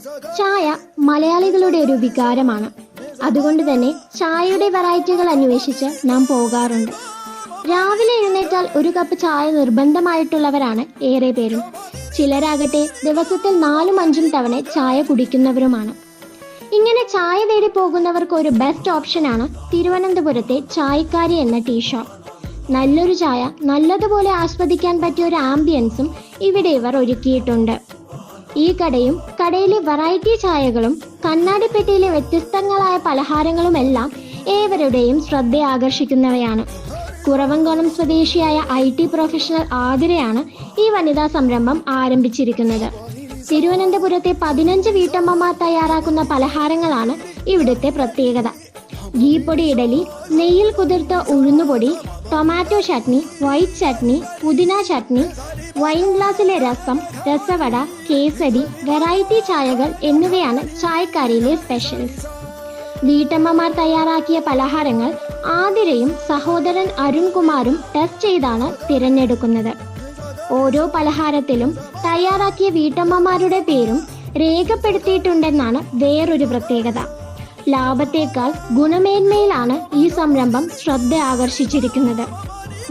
ചായ മലയാളികളുടെ ഒരു വികാരമാണ്. അതുകൊണ്ട് തന്നെ ചായയുടെ വെറൈറ്റികൾ അന്വേഷിച്ച് നാം പോകാറുണ്ട്. രാവിലെ എഴുന്നേറ്റാൽ ഒരു കപ്പ് ചായ നിർബന്ധമായിട്ടുള്ളവരാണ് ഏറെ പേരും. ചിലരാകട്ടെ ദിവസത്തിൽ 4-5 തവണ ചായ കുടിക്കുന്നവരുമാണ്. ഇങ്ങനെ ചായ തേടി പോകുന്നവർക്ക് ഒരു ബെസ്റ്റ് ഓപ്ഷനാണ് തിരുവനന്തപുരത്തെ ചായക്കാരി എന്ന ടീ ഷോപ്പ്. നല്ലൊരു ചായ നല്ലതുപോലെ ആസ്വദിക്കാൻ പറ്റിയ ഒരു ആംബിയൻസും ഇവിടെ ഇവർ ഒരുക്കിയിട്ടുണ്ട്. ഈ കടയും കടയിലെ വെറൈറ്റി ചായകളും കണ്ണാടിപ്പെട്ടിയിലെ വ്യത്യസ്തങ്ങളായ പലഹാരങ്ങളുമെല്ലാം ഏവരുടെയും ശ്രദ്ധ ആകർഷിക്കുന്നവയാണ്. കുറവൻകുളം സ്വദേശിയായ IT പ്രൊഫഷണൽ ആതിരയാണ് ഈ വനിതാ സംരംഭം ആരംഭിച്ചിരിക്കുന്നത്. തിരുവനന്തപുരത്തെ 15 വീട്ടമ്മമാർ തയ്യാറാക്കുന്ന പലഹാരങ്ങളാണ് ഇവിടുത്തെ പ്രത്യേകത. ഗീ പൊടി ഇഡലി, നെയ്യിൽ കുതിർത്ത ഉഴുന്നുപൊടി, ടൊമാറ്റോ ചട്നി, വൈറ്റ് ചട്നി, പുതിന ചട്നി, വൈൻ ഗ്ലാസ്സിലെ രസം, രസവട, കേസരി, വെറൈറ്റി ചായകൾ എന്നിവയാണ് ചായക്കാരിയിലെ സ്പെഷ്യൽസ്. വീട്ടമ്മമാർ തയ്യാറാക്കിയ പലഹാരങ്ങൾ ആതിരയും സഹോദരൻ അരുൺകുമാറും ടെസ്റ്റ് ചെയ്താണ് തിരഞ്ഞെടുക്കുന്നത്. ഓരോ പലഹാരത്തിലും തയ്യാറാക്കിയ വീട്ടമ്മമാരുടെ പേരും രേഖപ്പെടുത്തിയിട്ടുണ്ടെന്നാണ് വേറൊരു പ്രത്യേകത. ലാഭത്തേക്കാൾ ഗുണമേന്മയിലാണ് ഈ സംരംഭം ശ്രദ്ധ ആകർഷിച്ചിരിക്കുന്നത്.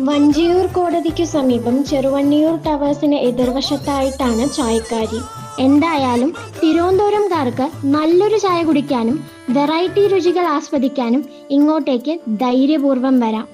വഞ്ചിയൂർ കോടതിക്കു സമീപം ചെറുവണ്ണിയൂർ ടവേഴ്സിന് എതിർവശത്തായിട്ടാണ് ചായക്കാരി. എന്തായാലും തിരുവനന്തപുരംകാർക്ക് നല്ലൊരു ചായ കുടിക്കാനും വെറൈറ്റി രുചികൾ ആസ്വദിക്കാനും ഇങ്ങോട്ടേക്ക് ധൈര്യപൂർവ്വം വരാം.